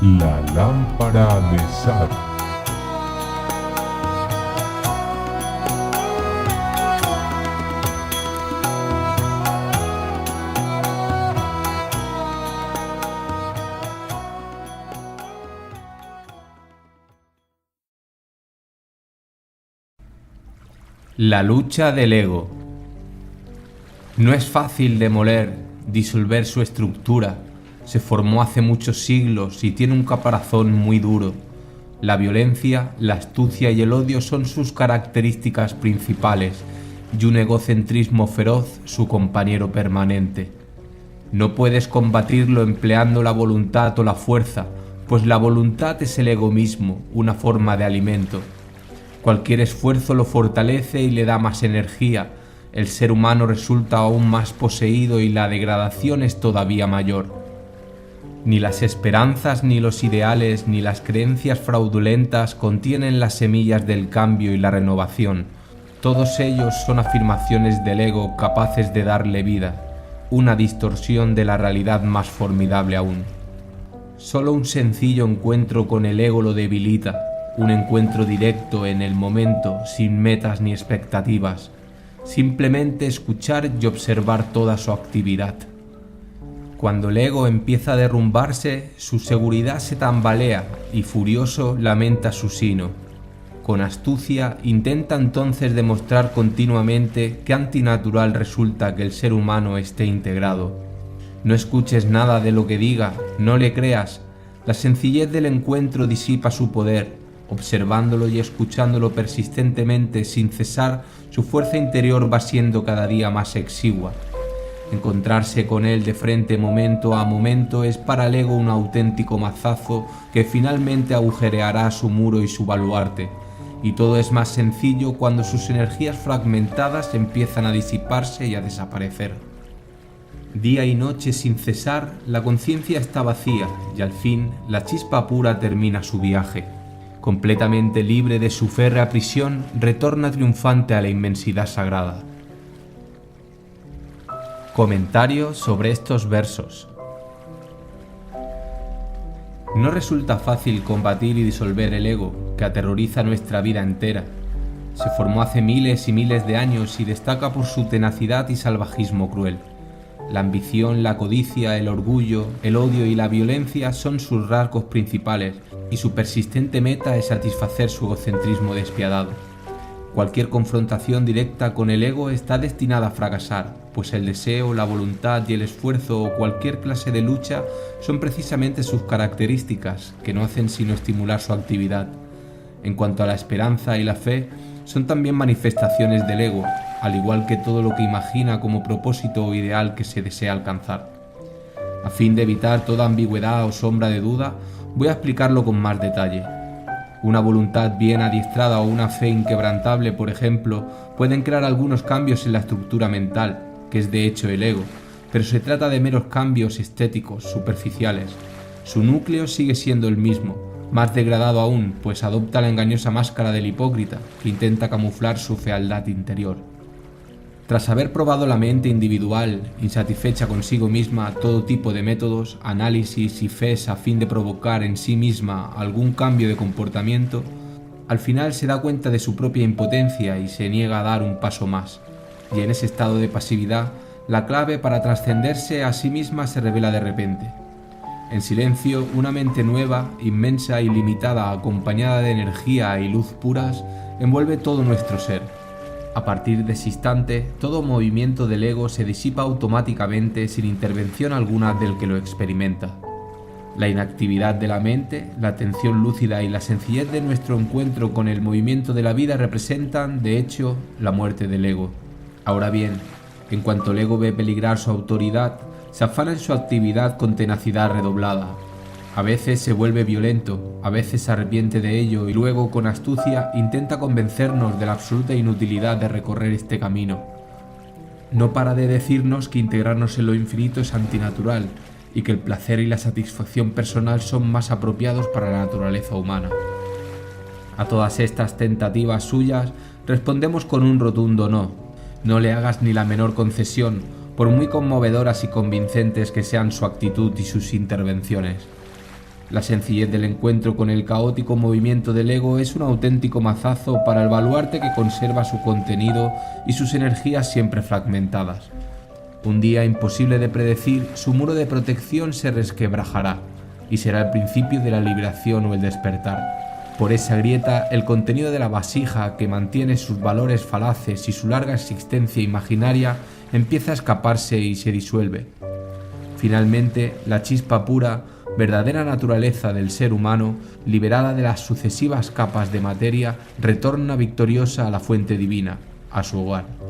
La lámpara de Sat. La lucha del ego. No es fácil demoler, disolver su estructura. Se formó hace muchos siglos y tiene un caparazón muy duro. La violencia, la astucia y el odio son sus características principales, y un egocentrismo feroz su compañero permanente. No puedes combatirlo empleando la voluntad o la fuerza, pues la voluntad es el ego mismo, una forma de alimento. Cualquier esfuerzo lo fortalece y le da más energía. El ser humano resulta aún más poseído y la degradación es todavía mayor. Ni las esperanzas, ni los ideales, ni las creencias fraudulentas contienen las semillas del cambio y la renovación. Todos ellos son afirmaciones del ego capaces de darle vida, una distorsión de la realidad más formidable aún. Solo un sencillo encuentro con el ego lo debilita. Un encuentro directo en el momento, sin metas ni expectativas. Simplemente escuchar y observar toda su actividad. Cuando el ego empieza a derrumbarse, su seguridad se tambalea y furioso lamenta su sino. Con astucia intenta entonces demostrar continuamente qué antinatural resulta que el ser humano esté integrado. No escuches nada de lo que diga, no le creas. La sencillez del encuentro disipa su poder. Observándolo y escuchándolo persistentemente sin cesar, su fuerza interior va siendo cada día más exigua. Encontrarse con él de frente momento a momento es para el ego un auténtico mazazo que finalmente agujereará su muro y su baluarte. Y todo es más sencillo cuando sus energías fragmentadas empiezan a disiparse y a desaparecer. Día y noche sin cesar, la conciencia está vacía y al fin la chispa pura termina su viaje. Completamente libre de su férrea prisión, retorna triunfante a la inmensidad sagrada. Comentario sobre estos versos. No resulta fácil combatir y disolver el ego, que aterroriza nuestra vida entera. Se formó hace miles y miles de años y destaca por su tenacidad y salvajismo cruel. La ambición, la codicia, el orgullo, el odio y la violencia son sus rasgos principales y su persistente meta es satisfacer su egocentrismo despiadado. Cualquier confrontación directa con el ego está destinada a fracasar, pues el deseo, la voluntad y el esfuerzo o cualquier clase de lucha son precisamente sus características, que no hacen sino estimular su actividad. En cuanto a la esperanza y la fe, son también manifestaciones del ego, al igual que todo lo que imagina como propósito o ideal que se desea alcanzar. A fin de evitar toda ambigüedad o sombra de duda, voy a explicarlo con más detalle. Una voluntad bien adiestrada o una fe inquebrantable, por ejemplo, pueden crear algunos cambios en la estructura mental, que es de hecho el ego, pero se trata de meros cambios estéticos, superficiales. Su núcleo sigue siendo el mismo, más degradado aún, pues adopta la engañosa máscara del hipócrita, que intenta camuflar su fealdad interior. Tras haber probado la mente individual, insatisfecha consigo misma, todo tipo de métodos, análisis y fes a fin de provocar en sí misma algún cambio de comportamiento, al final se da cuenta de su propia impotencia y se niega a dar un paso más. Y en ese estado de pasividad, la clave para trascenderse a sí misma se revela de repente. En silencio, una mente nueva, inmensa y limitada, acompañada de energía y luz puras, envuelve todo nuestro ser. A partir de ese instante, todo movimiento del ego se disipa automáticamente sin intervención alguna del que lo experimenta. La inactividad de la mente, la atención lúcida y la sencillez de nuestro encuentro con el movimiento de la vida representan, de hecho, la muerte del ego. Ahora bien, en cuanto el ego ve peligrar su autoridad, se afana en su actividad con tenacidad redoblada. A veces se vuelve violento, a veces se arrepiente de ello y luego, con astucia, intenta convencernos de la absoluta inutilidad de recorrer este camino. No para de decirnos que integrarnos en lo infinito es antinatural y que el placer y la satisfacción personal son más apropiados para la naturaleza humana. A todas estas tentativas suyas respondemos con un rotundo no. No le hagas ni la menor concesión, por muy conmovedoras y convincentes que sean su actitud y sus intervenciones. La sencillez del encuentro con el caótico movimiento del ego es un auténtico mazazo para el baluarte que conserva su contenido y sus energías siempre fragmentadas. Un día imposible de predecir, su muro de protección se resquebrajará y será el principio de la liberación o el despertar. Por esa grieta, el contenido de la vasija que mantiene sus valores falaces y su larga existencia imaginaria empieza a escaparse y se disuelve. Finalmente, la chispa pura, verdadera naturaleza del ser humano, liberada de las sucesivas capas de materia, retorna victoriosa a la fuente divina, a su hogar.